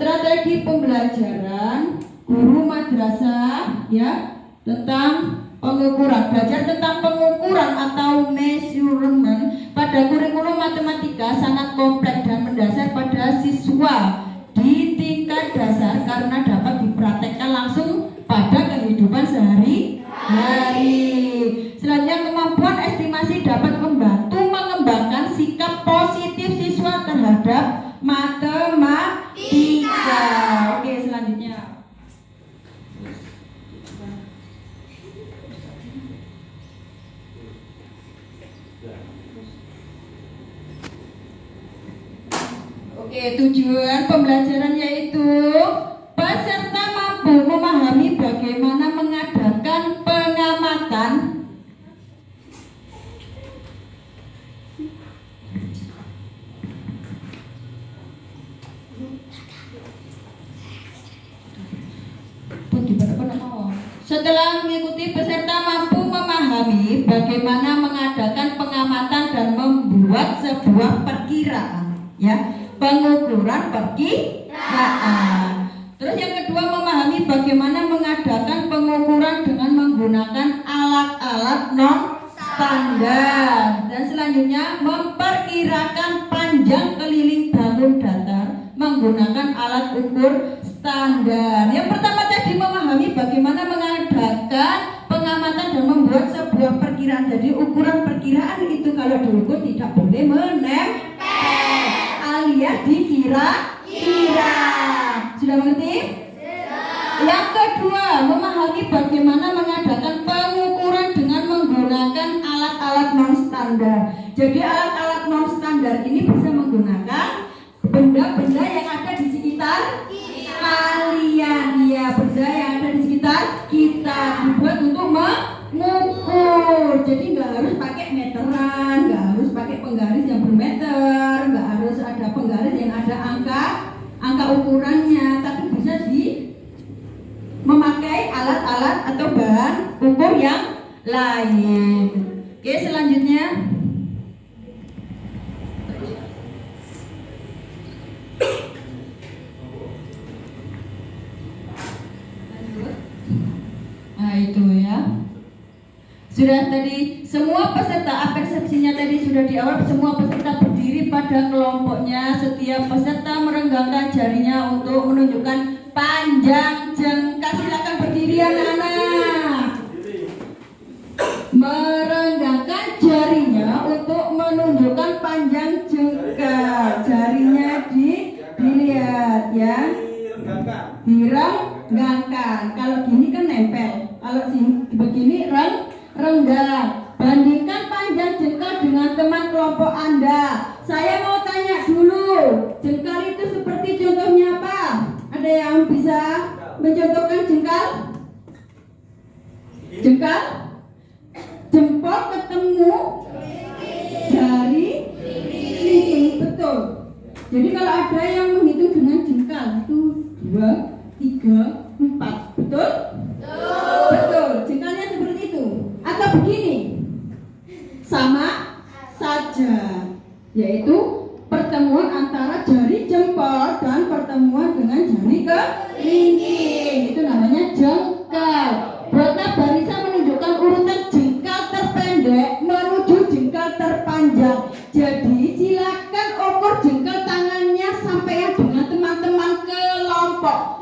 strategi pembelajaran guru madrasah ya tentang pengukuran, belajar tentang pengukuran atau measurement pada kurikulum matematika sangat kompleks dan mendasar pada siswa di tingkat dasar karena dapat dipraktekkan langsung pada kehidupan sehari-hari. Selanjutnya, kemampuan estimasi dapat membantu mengembangkan sikap positif siswa terhadap matematika. Oke, selanjutnya. Oke, tujuan pembelajaran yaitu peserta mampu memahami bagaimana mengadakan pengamatan setelah mengikuti peserta mampu memahami bagaimana mengadakan pengamatan dan membuat sebuah perkiraan ya. Pengukuran perkiraan. Terus yang kedua, memahami bagaimana mengadakan pengukuran dengan menggunakan alat-alat non standar. Dan selanjutnya, memperkirakan panjang keliling bangun datar menggunakan alat ukur standar. Yang pertama tadi memahami bagaimana mengadakan pengamatan dan membuat sebuah perkiraan. Jadi ukuran perkiraan itu kalau diukur tidak boleh menempel alias dikira-kira. Sudah mengerti? Yang kedua, memahami bagaimana mengadakan pengukuran dengan menggunakan alat-alat non standar. Jadi alat-alat non standar ini bisa menggunakan benda-benda yang ada di sekitar kalian. Ya, benda yang ada di sekitar kita dibuat untuk mengukur. Jadi nggak harus pakai meteran, nggak harus pakai penggaris yang bermeter, nggak harus ada penggaris yang ada angka ukurannya, tapi bisa memakai alat-alat atau bahan ukur yang lain. Oke, selanjutnya. Nah, itu ya. Sudah tadi semua peserta, persepsinya tadi sudah di awal, semua peserta berdiri pada kelompoknya. Setiap peserta merenggangkan jarinya untuk menunjukkan panjang jengkal. Silakan berdiri anak-anak. Merenggangkan jarinya untuk menunjukkan panjang jengkal. Jarinya dilihat ya. Direnggangkan. Kalau gini kan nempel. Kalau begini renggang. Bandingkan panjang jengkal dengan teman kelompok Anda. Saya mau tanya dulu, jengkal itu seperti contohnya apa? Ada yang bisa mencontohkan jengkal? Jengkal? Jempol ketemu jari kelingking, betul. Jadi kalau ada yang menghitung dengan jengkal itu 2, 3, 4, betul? Betul. Jengkalnya seperti itu. Atau begini, sama saja, yaitu pertemuan antara jari jempol dan pertemuan dengan jari kelingking. Itu namanya jengkal. Buatlah barisan menunjukkan urutan jengkal terpendek menuju jengkal terpanjang. Jadi silakan ukur jengkal tangannya sampai dengan teman-teman kelompok.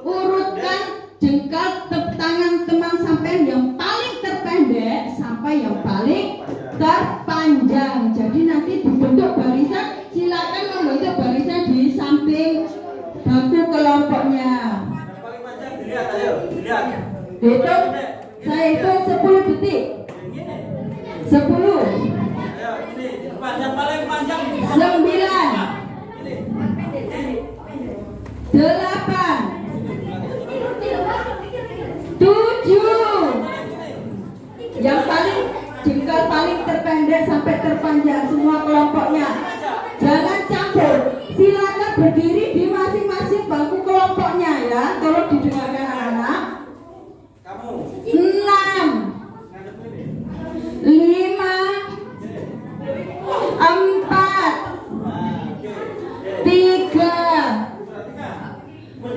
Urutkan jengkal tangan teman sampai yang paling terpendek sampai yang paling terpanjang. Jadi nanti dibentuk barisan, silakan membentuk barisan di samping bangku kelompoknya. Yang paling panjang dilihat, ayo dilihat. Hitung, saya hitung 10 detik. 10. Ayo ini yang paling panjang. 9. 8. 7. Yang paling jengkal paling terpendek sampai terpanjang semua kelompoknya. Jangan campur. Silakan berdiri di masing-masing bangku kelompoknya ya. Tolong didengarkan anak-anak. Kamu 6, 5, 4, 3,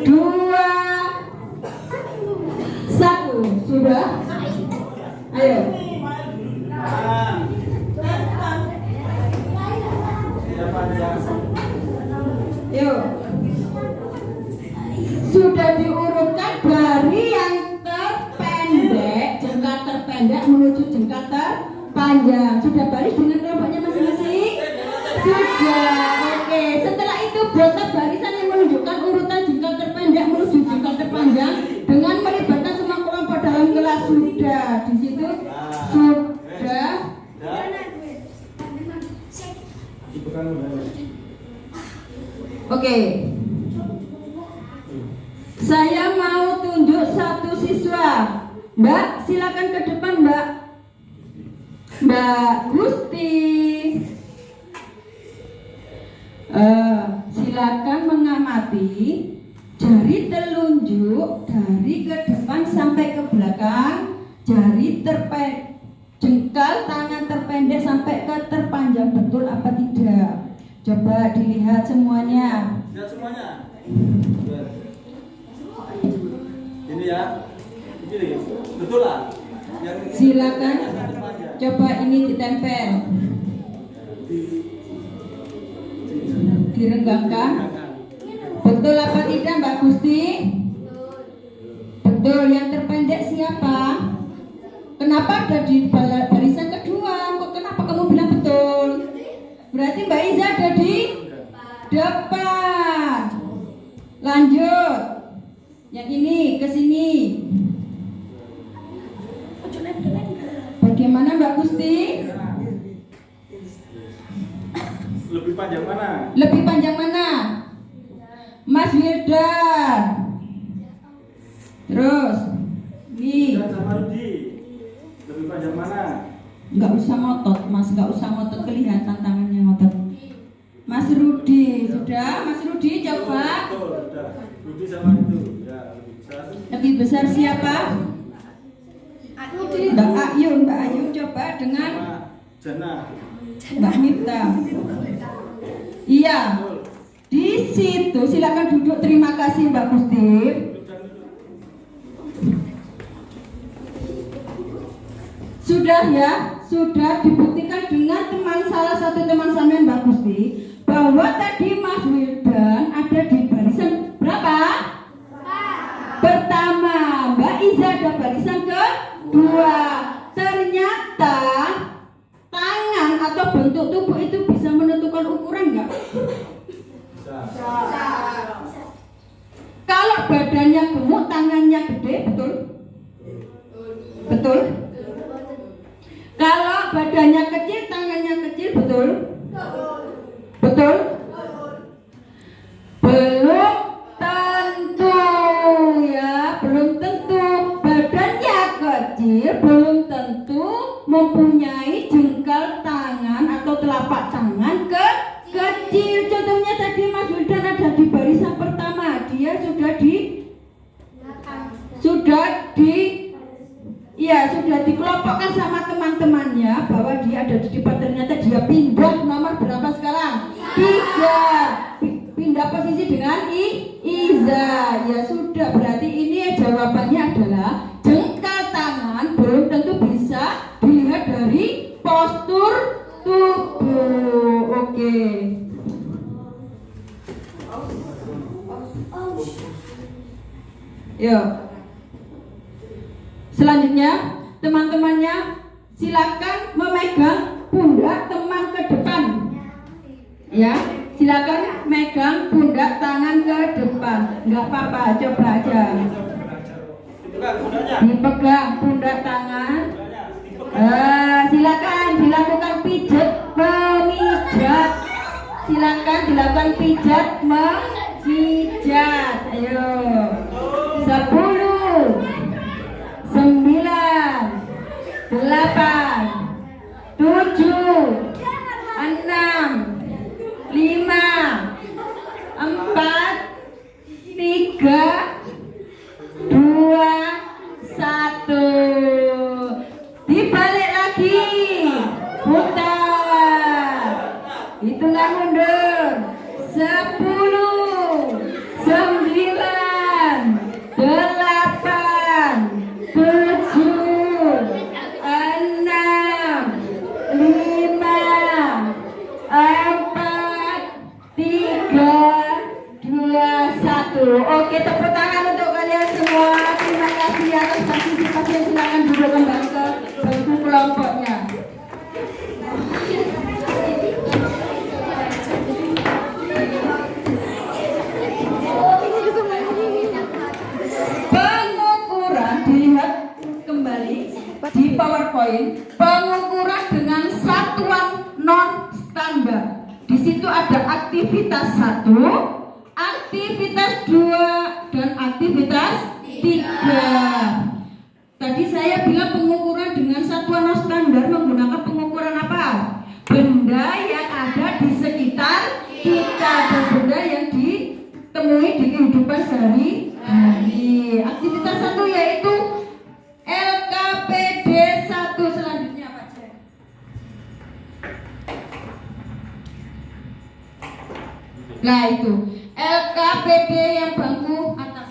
dua, satu. Sudah? Ayo. Yang panjang. Yuk. Sudah diurutkan dari yang terpendek, jengkal terpendek menuju jengkal terpanjang. Sudah baris dengan kelompoknya masing-masing? Sudah. Oke. Setelah itu buat barisan yang menunjukkan urutan jengkal terpendek menuju jengkal terpanjang dengan melibatkan semua kelompok dalam kelas. Sudah. Di situ sudah. Oke. Saya mau tunjuk satu siswa. Mbak, silakan ke depan, Mbak. Mbak Gusti. Silakan mengamati jari telunjuk dari ke depan sampai ke belakang, jari jengkal tangan terpendek sampai ke terpanjang, betul apa tidak? Coba dilihat semuanya. Lihat semuanya. Ini ya. Ini betul lah. Silakan. Coba ini ditempel. Direnggangkan. Betul apa tidak, Mbak Gusti? Betul. Yang terpendek siapa? Kenapa ada di barisan kedua? Kok kenapa kamu bilang betul? Berarti Mbak Iza ada di depan. Lanjut. Yang ini ke sini. Bagaimana Mbak Gusti? Lebih panjang mana? Lebih panjang mana? Mas Wildan. Terus nih. Dan sama Rudi. Lebih panjang mana? Nggak usah ngotot, Mas. Nggak usah ngotot, kelihatan tangannya ngotot. Mas Rudi, sudah? Mas Rudi coba. Betul, sudah. Rudi sama itu. Ya, lebih besar. Lebih besar siapa? Mbak Ayu. Mbak Ayu coba dengan Sama Jana. Mbak Mita. Iya. Di situ silakan duduk. Terima kasih Mbak Gusti. Sudah ya, sudah dibuktikan dengan salah satu teman sampean Mbak Gusti bahwa tadi Mas Wildan ada di barisan berapa? Pertama. Mbak Iza ada barisan kedua. Ternyata tangan atau bentuk tubuh itu bisa menentukan ukuran nggak? Kalau badannya gemuk, tangannya gede, betul? Betul? Kalau badannya kecil, tangannya kecil, betul? Betul? Belum tentu ya, belum tentu. Badannya kecil, belum tentu mempunyai jengkal tangan atau telapak tangan kecil. Contohnya tadi Mas Wildan ada di barisan pertama, dia sudah dikelompokkan sama teman-temannya bahwa dia ada di depan. Ternyata dia pindah nomor berapa sekarang? 3. Pindah posisi dengan Iza. Ya sudah, berarti ini jawabannya adalah jengkal tangan belum tentu bisa dilihat dari postur tubuh. Oke. Yuk. Selanjutnya, teman-temannya silakan memegang pundak teman ke depan. Ya, silakan megang pundak tangan ke depan. Enggak apa-apa, coba aja. Dipegang pundak tangan. Silakan dilakukan pijat memijat. Silakan dilakukan pijat memijat. Ayo. 10, 9, 8, 7, 6, 5, 4, 3, 2, 1. Dibalik lagi. Putar. Hitungan mundur. 10, 9, Oke, tepuk tangan untuk kalian semua. Terima kasih atas partisipasi. Silakan duduk kembali ke bangku kelompoknya. Pengukuran dilihat kembali di PowerPoint. Pengukuran dengan satuan non standar. Di situ ada aktivitas 1, aktivitas 2, dan aktivitas 3. Tadi saya bilang pengukuran dengan satuan non standar menggunakan pengukuran apa? Benda yang ada di sekitar kita, dan benda yang ditemui di kehidupan sehari-hari. Aktivitas 1 yaitu LKPD 1. Selanjutnya Pak Cek. Nah itu LKPD yang bangku atas.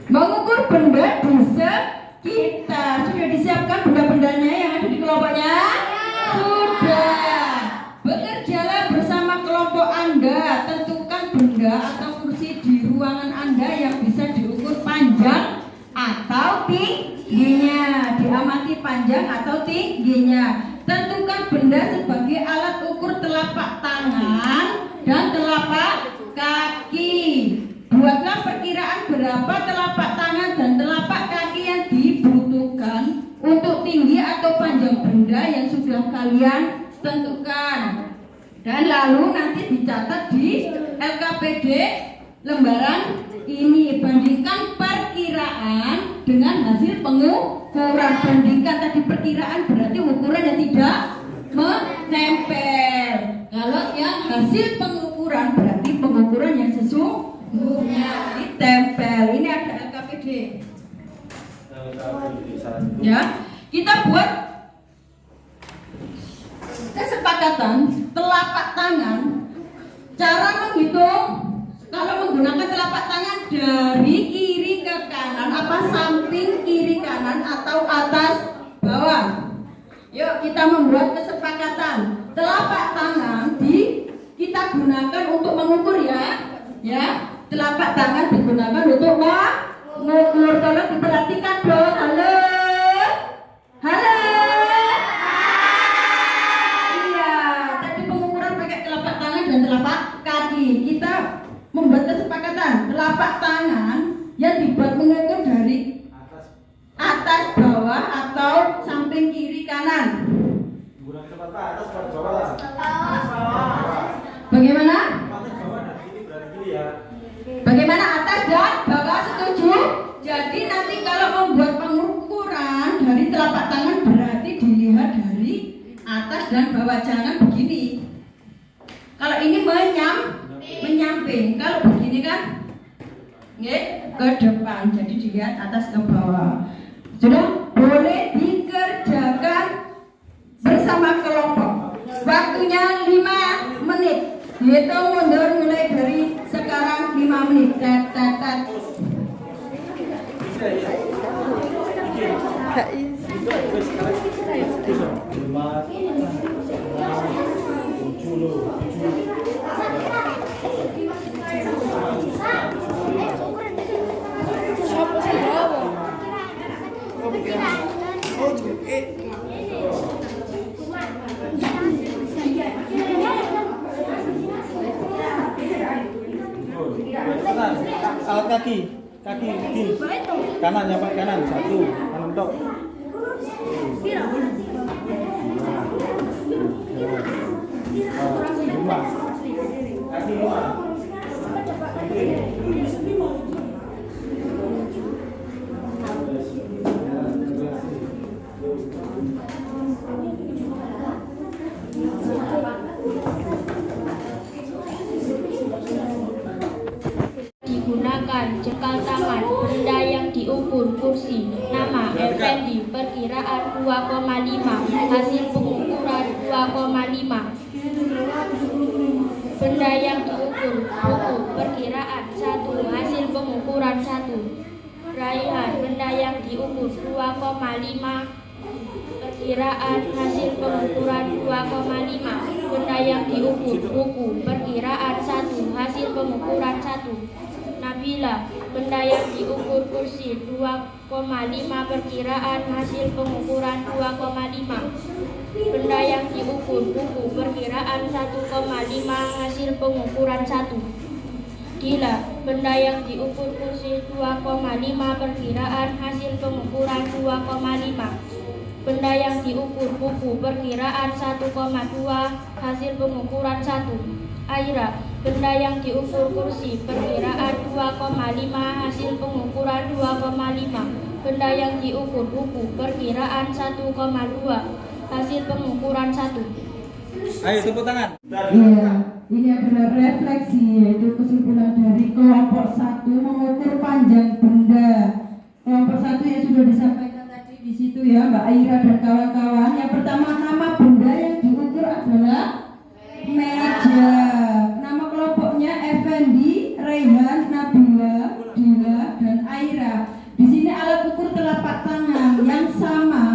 Mengukur benda di sekitar. Sudah disiapkan benda-bendanya yang ada di kelompoknya? Sudah. Bekerjalah bersama kelompok Anda. Tentukan benda atau kursi di ruangan Anda yang bisa diukur panjang atau tingginya. Diamati panjang atau tingginya. Tentukan benda sebagai alat ukur telapak tangan dan telapak kaki. Buatlah perkiraan berapa telapak tangan dan telapak kaki yang dibutuhkan untuk tinggi atau panjang benda yang sudah kalian tentukan. Dan lalu nanti dicatat di LKPD lembaran ini. Bandingkan perkiraan dengan hasil pengukuran. Bandingkan tadi perkiraan berarti ukuran yang tidak menempel. Kalau yang hasil pengukuran berarti pengukuran yang sesungguhnya ditempel. Ini ada LKPD. Ya, kita buat kesepakatan telapak tangan. Cara menghitung kalau menggunakan telapak tangan dari kiri ke kanan, apa samping kiri kanan atau atas bawah. Yuk kita membuat kesepakatan. Telapak tangan kita gunakan untuk mengukur ya. Ya, telapak tangan digunakan untuk mengukur. Tolong diperhatikan dong. Halo. Halo. Iya, tadi pengukuran pakai telapak tangan dan telapak kaki. Kita membuat kesepakatan telapak tangan yang dibuat mengukur dari atas bawah atau samping kiri kanan. Bagaimana? Bagaimana atas dan bawah, setuju? Jadi nanti kalau membuat pengukuran dari telapak tangan berarti dilihat dari atas dan bawah, jangan begini. Kalau ini menyamping, kalau begini kan ke depan, jadi dilihat atas ke bawah. Sudah boleh dikerjakan bersama kelompok. Waktunya 5 menit. Hitung mundur mulai dari sekarang 5 menit. Tat. Alat kaki bikin kanan ya Pak, kanan 1 kanan tok. 5 kaki 5. Digunakan jengkal tangan, benda yang diukur, kursi, nama Effendi, perkiraan 2,5, hasil pengukuran 2,5. Benda yang diukur, buku, perkiraan 1, hasil pengukuran 1. Raihan, benda yang diukur 2,5, perkiraan hasil pengukuran 2,5. Benda yang diukur, buku, perkiraan 1, hasil pengukuran pengukuran 1. Nabila, benda yang diukur kursi 2,5 perkiraan hasil pengukuran 2,5. Benda yang diukur buku perkiraan 1,5 hasil pengukuran 1. Dila, benda yang diukur kursi 2,5 perkiraan hasil pengukuran 2,5. Benda yang diukur buku perkiraan 1,2 hasil pengukuran 1. Aira, benda yang diukur kursi perkiraan 2,5 hasil pengukuran 2,5. Benda yang diukur buku perkiraan 1,2 hasil pengukuran 1. Ayo tepuk tangan. Iya, ini adalah refleksi, yaitu kesimpulan dari kelompok 1 mengukur panjang benda. Kelompok 1 yang sudah disampaikan tadi di situ ya, Mbak Aira dan kawan-kawan. Yang pertama, nama benda yang diukur adalah meja. Nama kelompoknya Effendi, Raihan, Nabila, Dila, dan Aira. Di sini alat ukur telapak tangan yang sama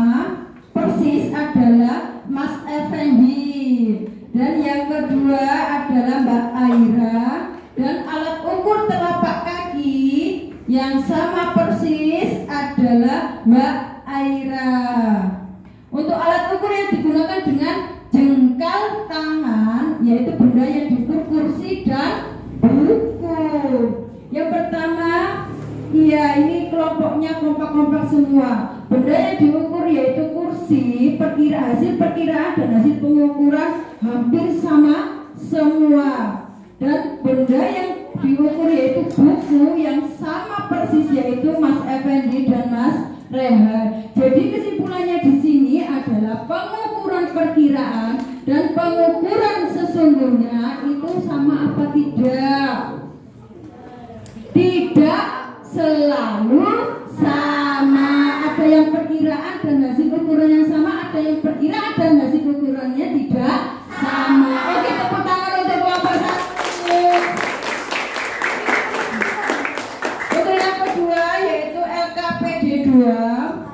persis adalah Mas Effendi. Dan yang kedua adalah Mbak Aira. Dan alat ukur telapak kaki yang sama persis adalah Mbak Aira. Untuk alat ukur yang digunakan dengan jengkal tangan, yaitu benda yang diukur kursi dan buku. Yang pertama, iya, ini kelompoknya kompak-kompak semua. Benda yang diukur yaitu kursi, hasil perkiraan dan hasil pengukuran hampir sama semua. Dan benda yang diukur yaitu buku yang sama persis, yaitu Mas Effendi dan Mas Rehan. Jadi kesimpulannya di sini adalah pengukuran perkiraan dan pengukuran sesungguhnya itu sama apa tidak? Tidak selalu sama. Ada yang perkiraan dan hasil ukuran yang sama, ada yang perkiraan dan hasil ukurannya tidak sama. Oke, tepuk tangan untuk kelompok 1. Untuk yang kedua yaitu LKPD 2.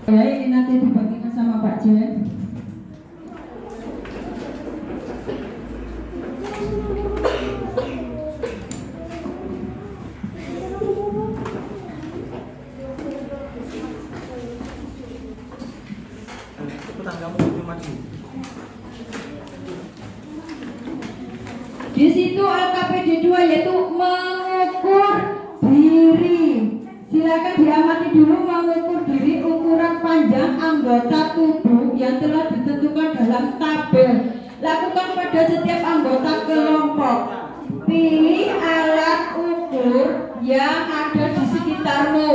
Ya, ini nanti dibagikan sama Pak Jen. Cepetan kamu maju maju. Di situ LKPD 2 yaitu mengukur diri. Silakan diamati dulu mengukur diri ukuran panjang anggota tubuh yang telah ditentukan dalam tabel. Lakukan pada setiap anggota kelompok. Pilih alat ukur yang ada di sekitarmu.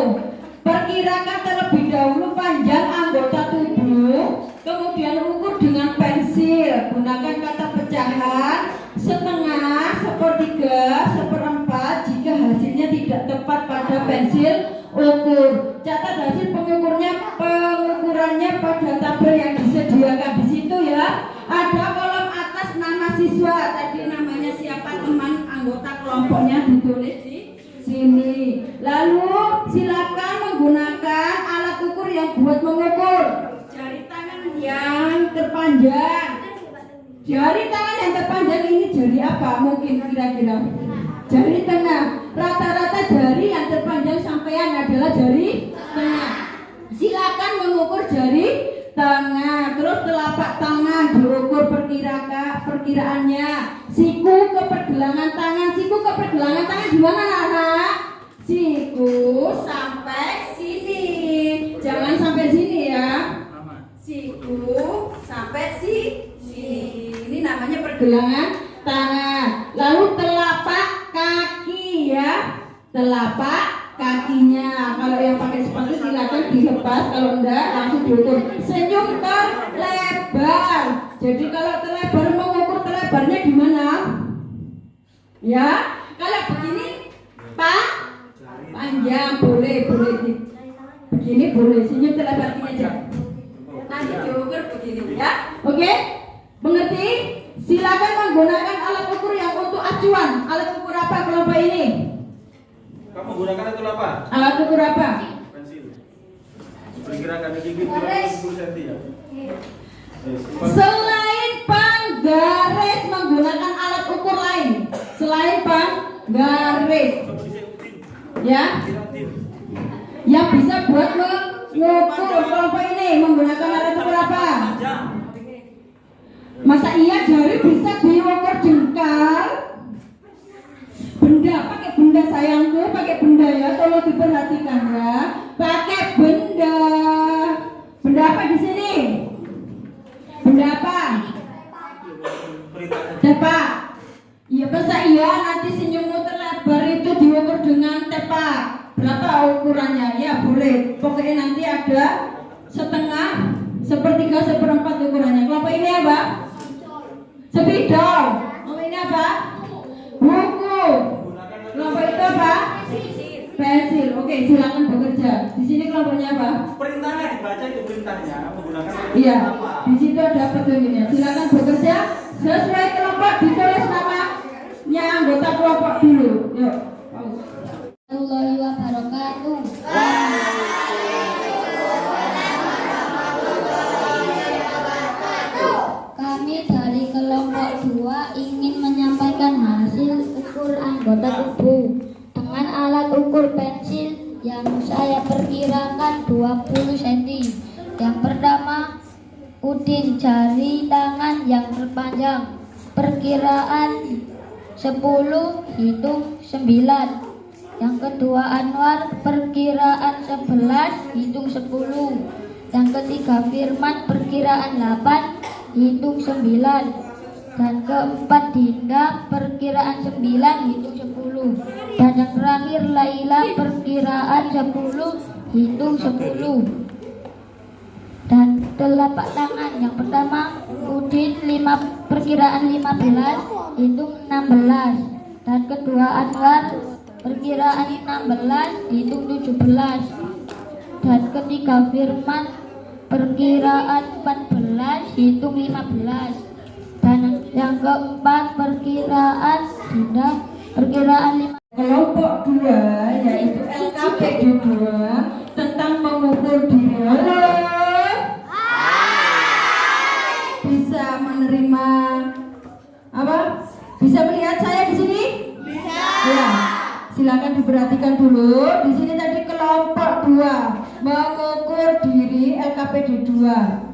Perkirakan terlebih dahulu panjang anggota tubuh, kemudian ukur dengan pensil. Gunakan kata pecahan setengah, sepertiga, seperempat jika hasilnya tidak tepat pada pensil ukur. Catat hasil pengukurannya pada tabel yang disediakan di situ ya. Ada kolom atas nama siswa, tadi namanya siapa, teman anggota kelompoknya ditulis di sini. Lalu silakan menggunakan alat ukur yang buat mengukur. Jari tangan yang terpanjang. Jari tangan yang terpanjang ini jari apa? Mungkin kira-kira jari tengah. Rata-rata jari yang terpanjang sampean adalah jari tengah. Silakan mengukur jari tengah. Terus telapak tangan diukur perkiraannya. Siku ke pergelangan tangan. Siku ke pergelangan tangan di mana, anak? Siku sampai sini. Jangan sampai sini ya. Siku sampai sini. Ini namanya pergelangan tangan. Lalu telapak kaki ya. Telapak kakinya. Kalau yang pakai sepatu silakan dilepas, kalau enggak langsung diukur. Senyum terlebar. Jadi kalau terlebar, mengukur terlebarnya di mana? Ya, kalau begini Pak, panjang boleh begini boleh. Senyum terlebar gini aja. Nanti diukur begini ya. Oke? Mengerti? Silakan menggunakan alat ukur yang untuk acuan. Alat ukur apa kelompok ini? Kamu menggunakan itu apa? Alat ukur apa? Pensil. Perkirakan gigi 30 cm ya. Selain penggaris menggunakan alat ukur lain, selain penggaris, ya, yang bisa buat mengukur kelompok ini menggunakan alat ukur apa? Masa iya jari bisa diukur jengkal? Benda, pakai benda sayangku, pakai benda ya, tolong diperhatikan ya. Pakai benda. Benda apa di sini? Benda apa? Tepak. Iya masa iya nanti senyummu terlebar itu diukur dengan tepak. Berapa ukurannya? Ya boleh. Pokoknya nanti ada setengah, sepertiga, seperempat ukurannya. Kelompok ini apa? Spidol. Kelompok ini apa? Buku. Kelompok itu apa? Pensil. Oke, silakan bekerja. Di sini kelompoknya apa? Perintahnya dibaca itu perintahnya menggunakan Iya. apa? Di situ ada petunjuknya. Silakan bekerja sesuai kelompok. Ditulis namanya anggota kelompok dulu. Yuk. Warahmatullahi wabarakatuh. Kami dari kelompok 2 ingin menyampaikan hasil ukur anggota tubuh dengan alat ukur pensil yang saya perkirakan 20 cm. Yang pertama, udin jari tangan yang terpanjang, perkiraan 10 hitung 9. Yang kedua, Anwar, perkiraan 11 hitung 10. Yang ketiga, Firman, perkiraan 8 hitung 9. Dan keempat, Dinda, perkiraan 9 hitung 10. Dan yang terakhir, Laila, perkiraan 10 hitung 10. Dan telapak tangan yang pertama, Udin perkiraan 15 hitung 16. Dan kedua, Anwar, perkiraan 16 hitung 17. Dan ketiga, Firman, perkiraan 14 hitung 15. Dan yang keempat, perkiraan Dinda, perkiraan 5. Kelompok 2 yaitu LKPD 2 tentang mengukur diri. Halo. Bisa menerima apa? Bisa melihat saya di sini? Bisa. Ya. Silakan diperhatikan dulu. Di sini tadi kelompok 2 mengukur diri LKPD 2.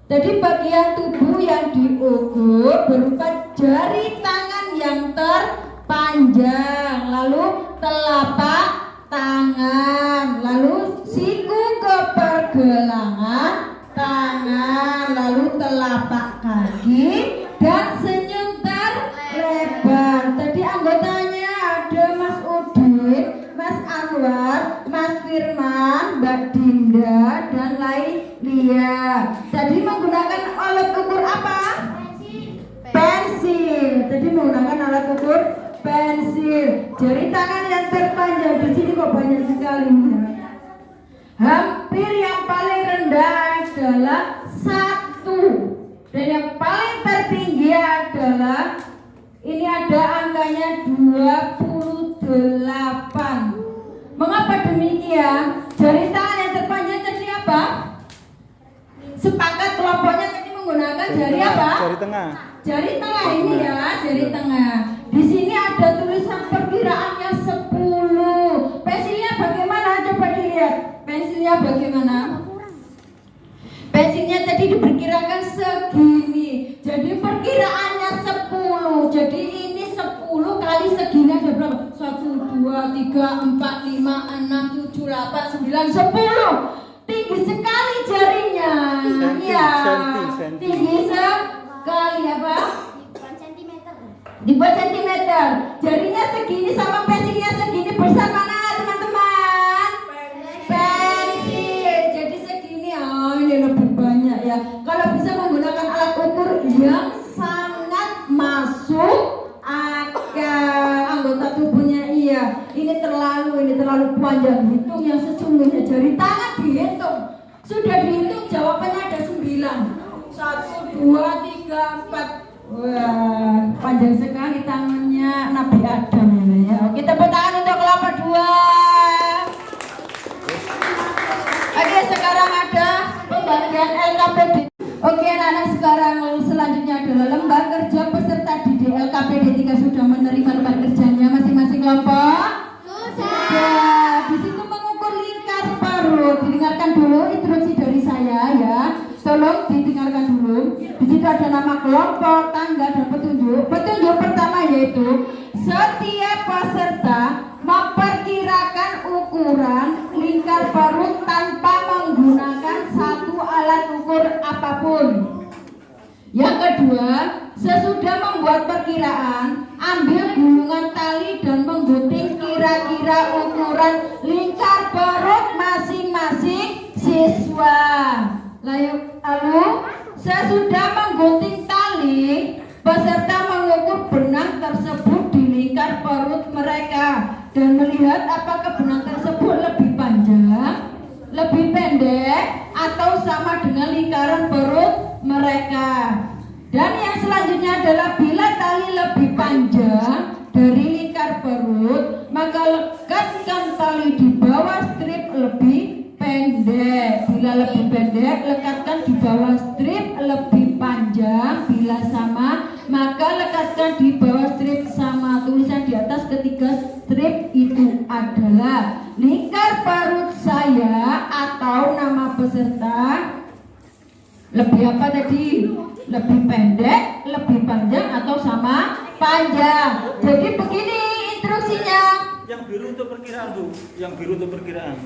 Jadi bagian tubuh yang diukur berupa jari tangan yang terpanjang, lalu telapak tangan, lalu siku ke pergelangan tangan, lalu telapak kaki dan senyum terlebar. Tadi anggotanya ada Mas Udin, Mas Anwar, Mas Firman, Mbak Dinda dan Laila. Tadi menggunakan alat ukur apa? Pensil. Tadi menggunakan alat ukur pensil. Jari tangan yang terpanjang di sini kok banyak sekali. Hampir yang paling rendah adalah 1 dan yang paling tertinggi adalah ini ada angkanya 28. Mengapa demikian? Jari tangan yang terpanjang tadi apa? Sepakat kelompoknya tadi menggunakan jari apa? Jari tengah. Jari tengah ini ya, jari tengah. Di sini ada tulisan perkiraannya 10. Pensilnya bagaimana? Coba dilihat. Pensilnya bagaimana? Pensilnya tadi diperkirakan segini. Jadi perkiraannya 10. Jadi ini 10 kali segini ada berapa? 1, 2, 3, 4, 5, 6, 7, 8, 9, 10. Tinggi sekali jarinya. Iya. Tinggi sekali apa? Dibuat sentimeter. Jarinya segini sama pensilnya segini, besar mana teman-teman? Pensil. Jadi segini. Oh, ini lebih banyak ya. Kalau bisa menggunakan alat ukur yang sangat masuk akal. Anggota tubuhnya iya. Ini terlalu panjang. Hitung yang sesungguhnya. Jari tangan dihitung. Sudah dihitung jawabannya ada 9. 1, 2, 3, 4. Wah, panjang sekali tangannya Nabi Adam tolong ditinggalkan dulu. Di situ ada nama kelompok, tanggal, dan petunjuk. Petunjuk pertama yaitu setiap peserta memperkirakan ukuran lingkar perut tanpa menggunakan satu alat ukur apapun. Yang kedua, sesudah membuat perkiraan, ambil gulungan tali dan menggunting kira-kira ukuran lingkar perut masing-masing siswa. Lalu, sesudah menggunting tali, peserta mengukur benang tersebut di lingkar perut mereka dan melihat apakah benang tersebut lebih panjang, lebih pendek, atau sama dengan lingkaran perut mereka. Dan yang selanjutnya adalah bila tali lebih panjang dari lingkar perut, maka lekatkan tali di bawah strip lebih pendek. Bila lebih pendek, lekatkan di bawah strip lebih panjang. Bila sama, maka lekatkan di bawah strip sama. Tulisan di atas ketiga strip itu adalah lingkar perut saya atau nama peserta lebih apa tadi? Lebih pendek, lebih panjang, atau sama panjang. Jadi begini instruksinya. Yang biru untuk perkiraan tuh, yang biru untuk perkiraan.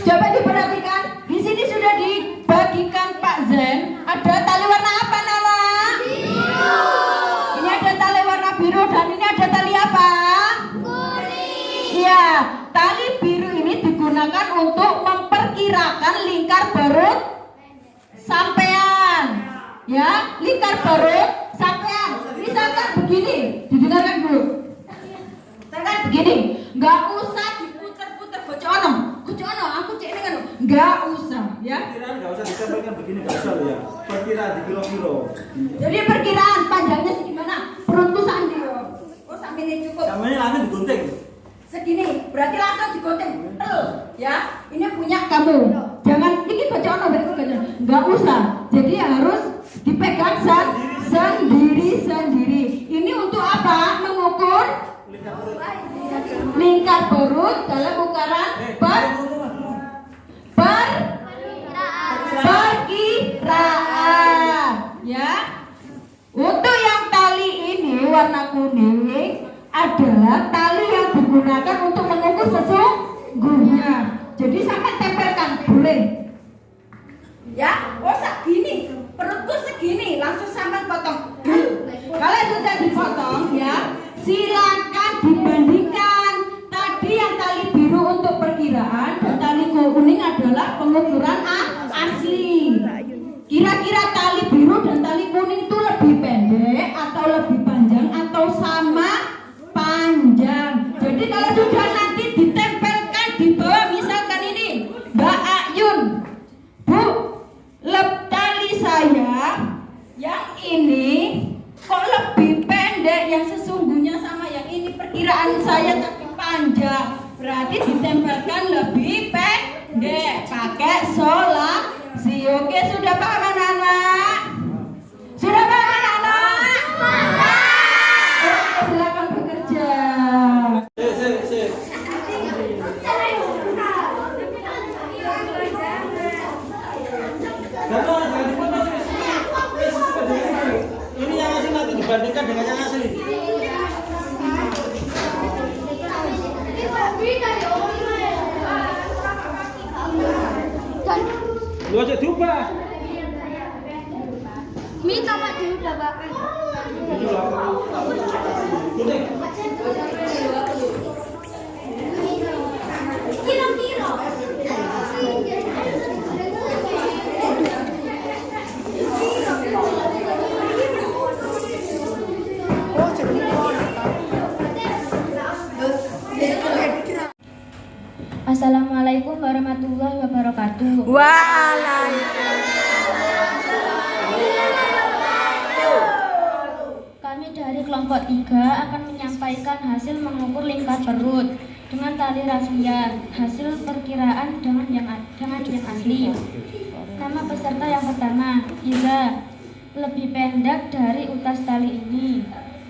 Coba diperhatikan, di sini sudah dibagikan Pak Zen. Ada tali warna apa, Nala? Biru. Ini ada tali warna biru dan ini ada tali apa? Iya, tali biru ini digunakan untuk memperkirakan lingkar perut sampean. Ya, lingkar perut sampean. Misalkan begini, didengarkan dulu. Misalkan begini, nggak usah diputer-puter bocono. Bocono, aku cek ini kan, nggak usah, ya. Perkiraan nggak usah disampaikan begini, nggak usah loh ya. Perkiraan di kilo-kilo. Jadi perkiraan panjangnya segimana? Perutku sandi. Oh, sampai ini cukup. Sampai ini langsung digunting. Segini, berarti langsung digunting. Ya, ini punya kamu. Jangan ini bocono, nggak usah. Jadi harus dipegang sendiri. Ini untuk apa? Mengukur lingkar perut dalam ukuran perkiraan. Ya. Untuk yang tali ini warna kuning adalah tali yang digunakan untuk mengukur sesungguhnya. Jadi sampai tempelkan, boleh. Ya, oh segini, perutku segini, langsung sampai potong. Kalau sudah dipotong, ya, silakan dibandingkan. Tadi yang tali biru untuk perkiraan dan tali kuning adalah pengukuran asli. Kira-kira tali biru dan tali kuning itu lebih pendek atau lebih panjang atau sama panjang. Jadi kalau sudah nanti ditempelkan di bawah, misalkan ini Mbak Ayun, Bu, tali saya yang ini kok lebih pendek, yang sesungguhnya sama yang ini perkiraan saya tapi panjang, berarti ditempelkan lebih pendek pakai solasi. Oke, sudah paham anak-anak? Sudah paham anak-anak? Oke, silakan bekerja. Ini yang asli nanti dibandingkan dengan yang asli. Lu aja diubah. Minta Pak diubah, Pak. Kira-kira. Assalamualaikum warahmatullahi wabarakatuh. Kami dari kelompok 3 akan menyampaikan hasil mengukur lingkar perut dengan tali rafia, hasil perkiraan dengan yang asli. Nama peserta yang pertama, Ira, lebih pendek dari utas tali ini.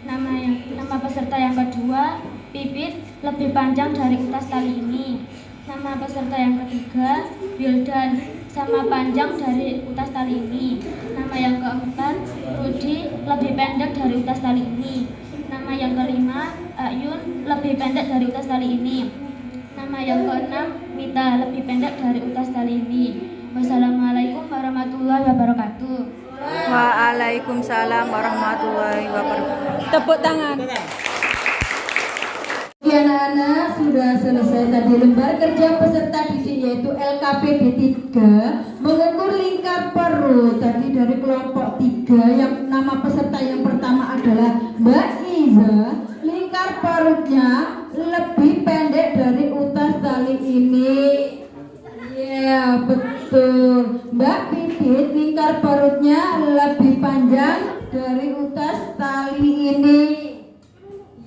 Nama peserta yang kedua, Pipit, lebih panjang dari utas tali ini. Nama peserta yang ketiga, Wildan, sama panjang dari utas tali ini. Nama yang keempat, Rudi, lebih pendek dari utas tali ini. Nama yang kelima, Ayun, lebih pendek dari utas tali ini. Nama yang keenam, Mita, lebih pendek dari utas tali ini. Wassalamualaikum warahmatullahi wabarakatuh. Waalaikumsalam warahmatullahi wabarakatuh. Tepuk tangan. Ya, anak-anak, sudah selesai tadi lembar kerja peserta didik yaitu LKPD 3 mengukur lingkar perut tadi dari kelompok 3. Yang nama peserta yang pertama adalah Mbak Iza. Lingkar perutnya lebih pendek dari utas tali ini. Ya, betul. Mbak Pipit, lingkar perutnya lebih panjang dari utas tali ini.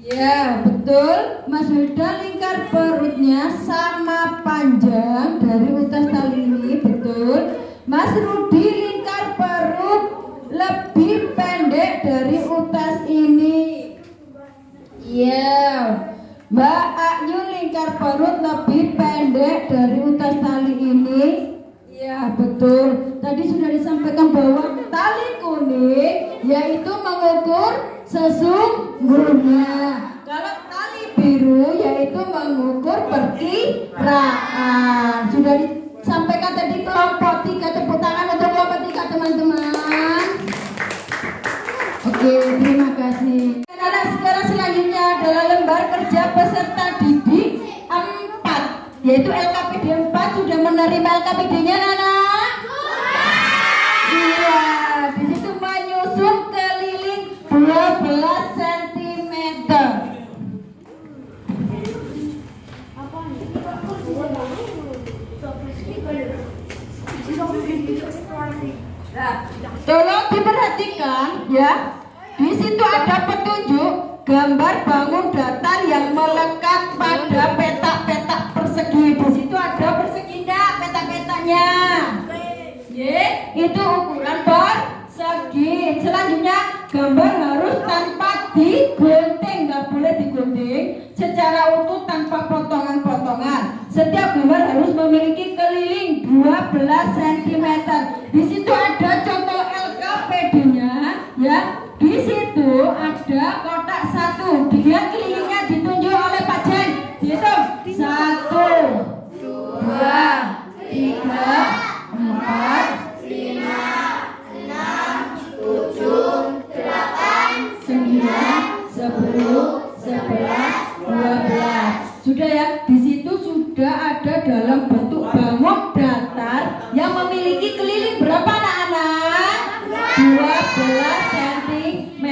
Ya, betul. Mas Wildan, lingkar perutnya sama panjang dari utas tali ini. Betul. Mas Rudi, lingkar perut lebih pendek dari utas ini. Ya. Mbak Ayu, lingkar perut lebih pendek dari utas tali ini. Ya, betul. Tadi sudah disampaikan bahwa tali kuning yaitu mengukur sesungguhnya. Kalau tali biru yaitu mengukur perkiraan. Sudah disampaikan tadi kelompok 3. Tepuk tangan untuk kelompok 3, teman-teman. Oke, terima kasih. Anak sekarang selanjutnya adalah lembar kerja peserta didik 4, yaitu LKPD 4. Sudah menerima LKPD-nya, Nana? Iya, di situ menyusun keliling 12 cm. Nah, tolong diperhatikan ya. Di situ ada petunjuk gambar bangun datar yang melekat pada petak-petak persegi. Di situ ada persegi enggak petak-petaknya? Itu ukuran persegi. Selanjutnya gambar harus tanpa digunting, nggak boleh digunting, secara utuh tanpa potongan-potongan. Setiap gambar harus memiliki keliling 12 cm. Di situ ada contoh LKPD-nya ya. Di situ ada kotak 1. Dia kelilingnya ditunjuk oleh Pak Jen. Hitung 1, 2, 3, 4, 5, 6, 7, 8, 9, 10, 11, 12. Sudah ya. Di situ sudah ada dalam bentuk bangun datar yang memiliki keliling berapa, anak-anak? 12 cm.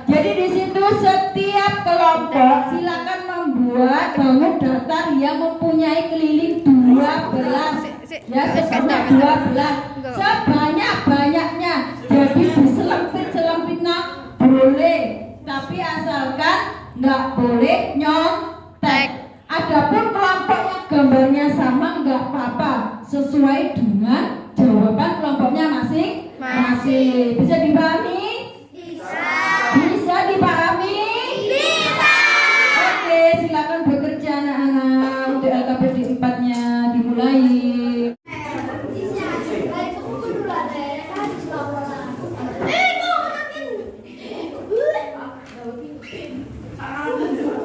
Jadi di situ setiap kelompok silakan membuat bangun datar yang mempunyai keliling 12. Ya, sebanyak 12. Sebanyak-banyaknya. Jadi diselempit-selempitnya boleh, tapi asalkan nggak boleh nyontek. Adapun kelompoknya gambarnya sama nggak apa-apa, sesuai dengan jawaban kelompoknya masing-masing. Bisa dipahami? Bisa dipahami? Bisa. Oke, silakan bekerja anak-anak. Untuk LKPD 4-nya dimulai.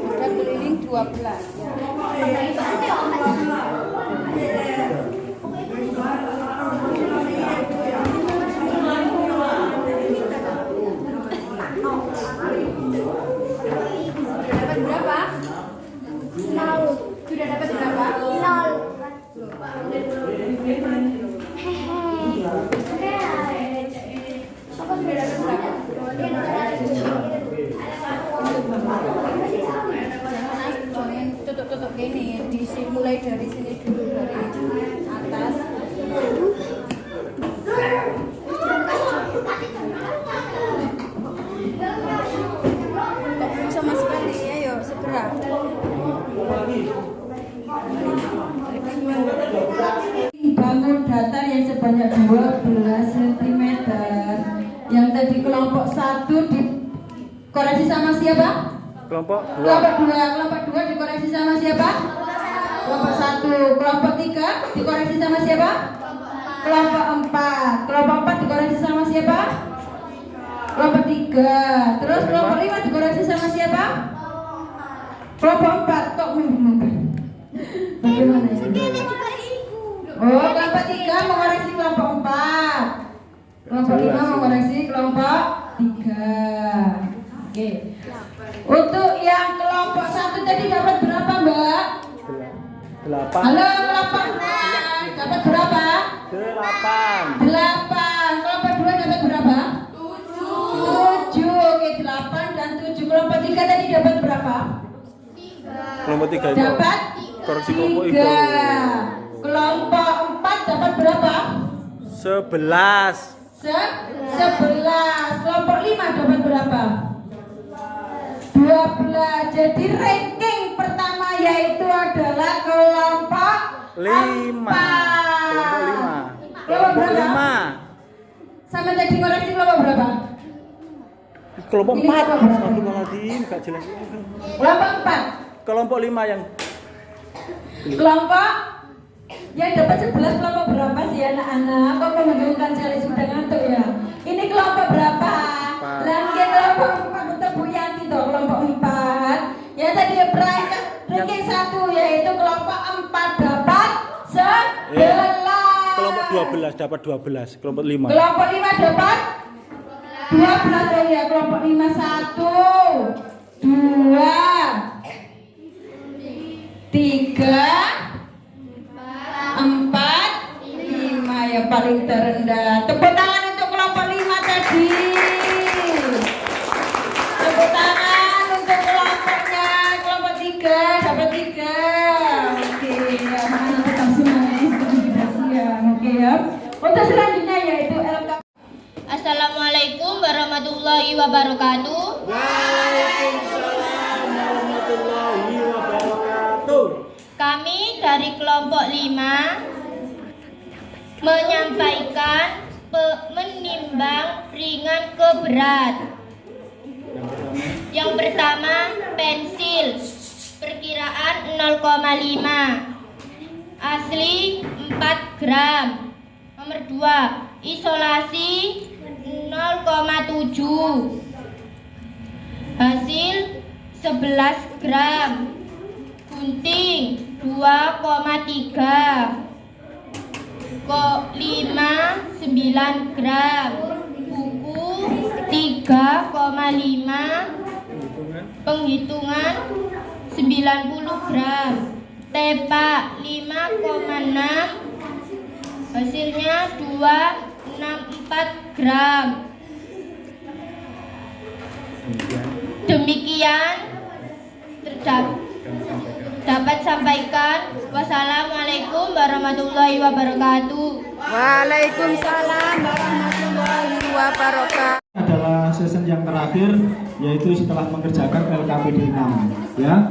Ada keliling 12. Tutup gini, mulai dari sini dulu, dari atas. Belum sama sekali, ayo segera. Bangun datar yang sebanyak 12 cm. Yang tadi kelompok 1 di dikoreksi sama siapa? Kelompok 2. Kelompok 2. Kelompok 2 dikoreksi sama siapa? Kelompok 1. Kelompok 3 dikoreksi sama siapa? Kelompok 4. Kelompok 4 dikoreksi sama siapa? Kelompok 3. Terus kelompok 5 dikoreksi sama siapa? Kelompok 4. Kok membingungkan? Bagaimana ini? Oh, kelompok 3 mengoreksi kelompok 4. Kelompok 5 mengoreksi kelompok 3. Oke. Untuk yang kelompok 1 tadi dapat berapa, Mbak? 8. Halo, kelompok 6 dapat berapa? 8. 8. Kelompok 2 dapat berapa? 7. Oke, 8 dan 7. Kelompok 3 tadi dapat berapa? Kelompok 3 itu Dapat koreksi kelompok itu. 3. Kelompok 4 dapat berapa? 11. 11. Kelompok 5 dapat berapa? 12. Jadi ranking pertama yaitu adalah kelompok 5. 4. Kelompok 5. Kelompok berapa? Sama tadi koreksi kelompok berapa? Kelompok Ini 4. kelompok berapa? Astagfirullahaladzim, gak jelas. Kelompok 4. Kelompok 5 yang Kelompok yang dapat 11 kelompok berapa sih anak-anak? Kok membingungkan sekali, sudah ngantuk ya? Ini kelompok berapa? Lagi kelompok 4 untuk Bu Yanti toh, kelompok 4. Ya tadi ranking 1 yaitu kelompok 4 dapat 11. kelompok 12 dapat 12. Kelompok 5. Kelompok 5 dapat 12. Oh ya, kelompok 5 1 2 3 4 5 ya paling terendah. Tepuk tangan untuk kelompok 5 tadi. Tepuk tangan untuk kelompoknya. Kelompok 3 dapat 3. Oke, anak-anak tetap semangat sudah siang. Oke ya. Untuk selanjutnya yaitu LK. Assalamualaikum warahmatullahi wabarakatuh. Waalaikumsalam warahmatullahi wabarakatuh. Kami dari kelompok 5 menyampaikan menimbang ringan ke berat. Yang pertama, pensil perkiraan 0,5, asli 4 gram. Nomor 2, isolasi 0,7, hasil 11 gram. Gunting 2,3, kok 9 gram. Buku 3,5, penghitungan 90 gram. Tepak 5,6, hasilnya 264 gram. Demikian dapat sampaikan. Wassalamualaikum warahmatullahi wabarakatuh. Waalaikumsalam warahmatullahi wabarakatuh. Adalah season yang terakhir, yaitu setelah mengerjakan LKPD 6 ya.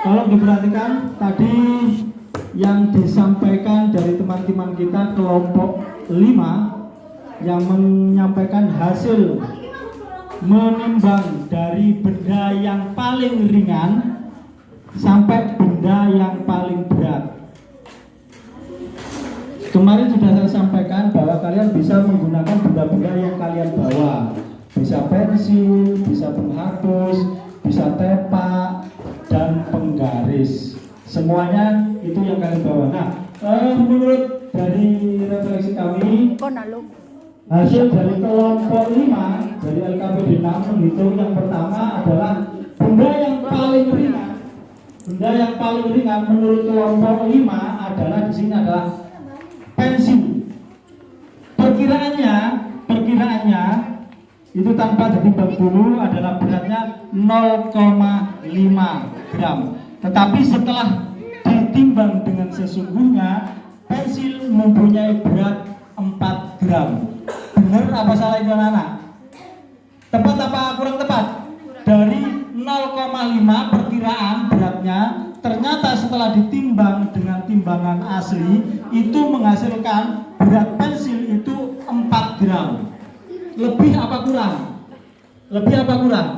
Tolong diperhatikan tadi yang disampaikan dari teman-teman kita kelompok 5 yang menyampaikan hasil menimbang dari benda yang paling ringan sampai benda yang paling berat. Kemarin sudah saya sampaikan bahwa kalian bisa menggunakan benda-benda yang kalian bawa. Bisa pensil, bisa penghapus, bisa tepak, dan penggaris. Semuanya itu yang kalian bawa. Nah, menurut dari refleksi kami, hasil dari kelompok 5 dari LKPD 6 menghitung yang pertama adalah benda yang paling ringan. Benda yang paling ringan menurut kelompok 5 adalah di sini adalah pensil. Perkiraannya itu tanpa ditimbang dulu adalah beratnya 0,5 gram. Tetapi setelah ditimbang dengan sesungguhnya, pensil mempunyai berat 4 gram. Benar apa salah itu anak-anak? Tepat apa kurang tepat? Dari 0,5 perkiraan beratnya, ternyata setelah ditimbang dengan timbangan asli itu menghasilkan berat pensil itu 4 gram. Lebih apa kurang? Lebih apa kurang?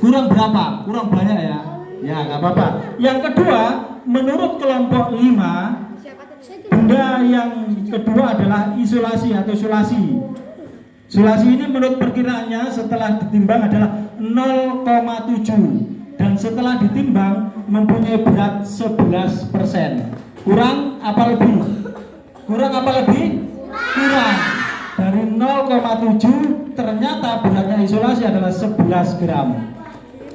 Kurang berapa? Kurang banyak ya? Ya nggak apa-apa. Yang kedua, menurut kelompok 5, benda yang kedua adalah isolasi atau sulasi. Sulasi ini menurut perkiraannya setelah ditimbang adalah 0,7 dan setelah ditimbang mempunyai berat 11%. Kurang apa lebih? Kurang apa lebih? Kurang. Dari 0,7 ternyata beratnya isolasi adalah 11 gram.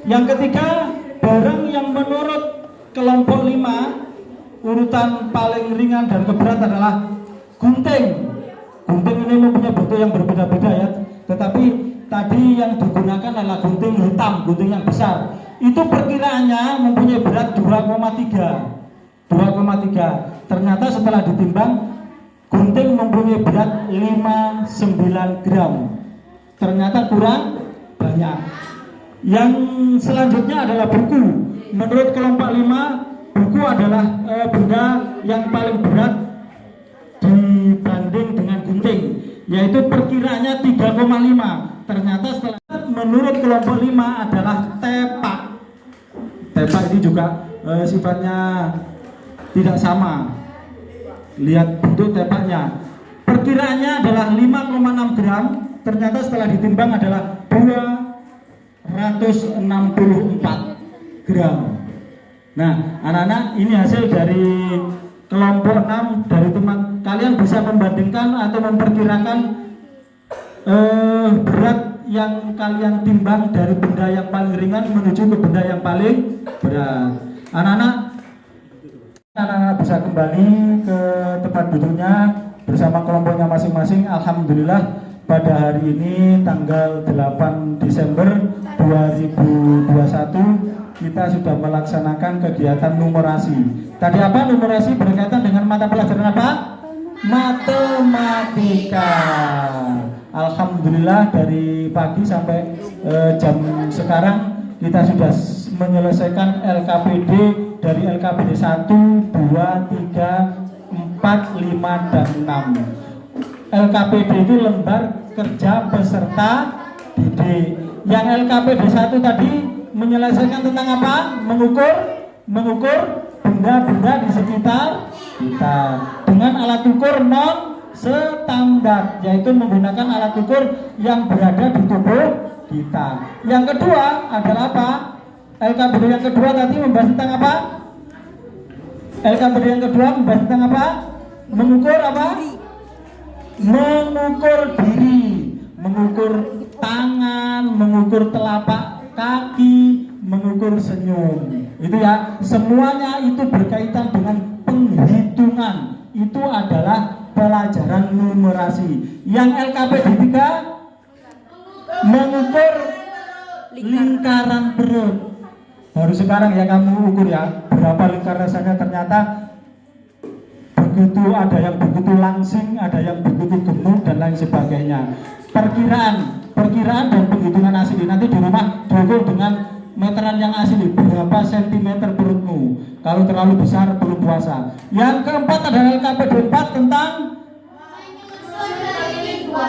Yang ketiga, barang yang menurut kelompok 5 urutan paling ringan dan keberat adalah gunting. Gunting ini mempunyai bentuk yang berbeda-beda ya, tetapi tadi yang digunakan adalah gunting hitam, gunting yang besar. Itu perkiraannya mempunyai berat 2,3. Ternyata setelah ditimbang, gunting mempunyai berat 59 gram. Ternyata kurang banyak. Yang selanjutnya adalah buku. Menurut kelompok 5, buku adalah benda yang paling berat dibanding dengan gunting, yaitu perkiraannya 3,5. Ternyata setelah menurut kelompok 5 adalah tepak. Tepak ini juga sifatnya tidak sama. Lihat bentuk tepaknya. Perkiraannya adalah 5,6 gram. Ternyata setelah ditimbang adalah 264 gram. Nah, anak-anak, ini hasil dari kelompok 6 dari teman. Kalian bisa membandingkan atau memperkirakan berat yang kalian timbang dari benda yang paling ringan menuju ke benda yang paling berat. Anak-anak bisa kembali ke tempat duduknya bersama kelompoknya masing-masing. Alhamdulillah pada hari ini tanggal 8 Desember 2021 kita sudah melaksanakan kegiatan numerasi. Tadi apa? Numerasi berkaitan dengan mata pelajaran apa? Matematika. Alhamdulillah dari pagi sampai jam sekarang kita sudah menyelesaikan LKPD dari LKPD 1, 2, 3, 4, 5, dan 6. LKPD itu lembar kerja peserta didik. Yang LKPD 1 tadi menyelesaikan tentang apa? Mengukur benda-benda di sekitar kita dengan alat ukur non standar, yaitu menggunakan alat ukur yang berada di tubuh kita. Yang kedua adalah apa? LKPD yang kedua tadi membahas tentang apa? LKPD yang kedua membahas tentang apa? Mengukur apa? Mengukur diri, mengukur tangan, mengukur telapak kaki, mengukur senyum. Itu ya, semuanya itu berkaitan dengan penghitungan. Itu adalah pelajaran numerasi. Yang LKPD 3 mengukur lingkaran perut. Baru sekarang ya kamu ukur ya, berapa lingkaran rasanya. Ternyata begitu, ada yang begitu langsing, ada yang begitu gemuk dan lain sebagainya. Perkiraan dan penghitungan asli. Nanti di rumah diukur dengan meteran yang asli, berapa sentimeter perutmu. Kalau terlalu besar belum puasa. Yang keempat adalah LKPD 4 tentang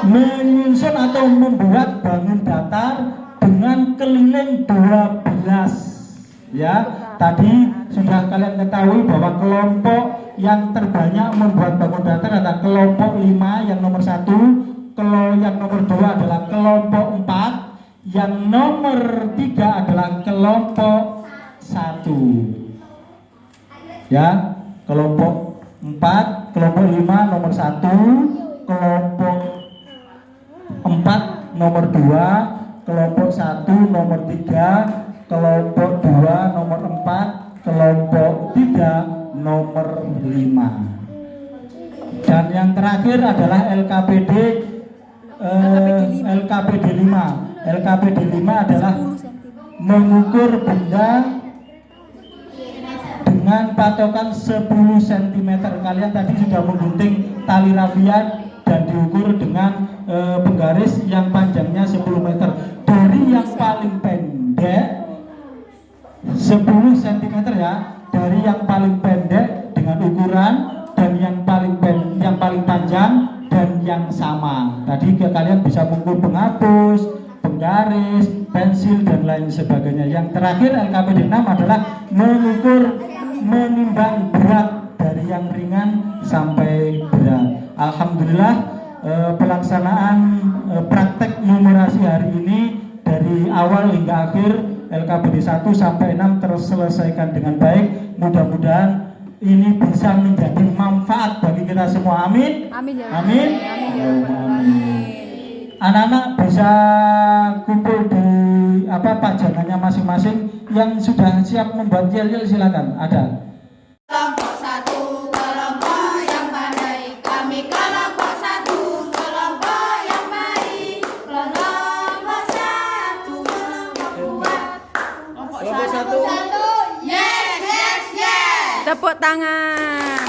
menyusun atau membuat bangun datar dengan keliling 12. Ya, tadi sudah kalian ketahui bahwa kelompok yang terbanyak membuat bangun datar adalah kelompok 5 yang nomor 1. Yang nomor 2 adalah kelompok 4. Yang nomor 3 adalah kelompok 1. Ya, kelompok 4, kelompok 5 nomor 1, kelompok 4 nomor 2, kelompok 1 nomor 3, kelompok 2 nomor 4, kelompok 3 nomor 5. Dan yang terakhir adalah LKPD 5. LKPD 5 adalah mengukur benda dengan patokan 10 cm. Kalian tadi sudah menggunting tali rafia dan diukur dengan penggaris yang panjangnya 10 meter. Dari yang paling pendek 10 cm ya, dari yang paling pendek dengan ukuran dan yang paling panjang dan yang sama. Tadi kalian bisa mengukur penghapus, penggaris, pensil dan lain sebagainya. Yang terakhir LKPD 6 adalah mengukur, menimbang berat dari yang ringan sampai berat. Alhamdulillah pelaksanaan praktek numerasi hari ini dari awal hingga akhir LKPD 1 sampai 6 terselesaikan dengan baik. Mudah-mudahan ini bisa menjadi manfaat bagi kita semua. Amin. Amin ya. Amin. Amin. Anak-anak bisa kumpul di pajangannya masing-masing. Yang sudah siap membuat yel-yel silakan. Ada. Kelompok satu, kelompok yang pandai. Kami kelompok satu, kelompok yang baik. Kelompok satu, kelompok kuat. Kelompok satu. Yes, yes, yes. Tepuk tangan.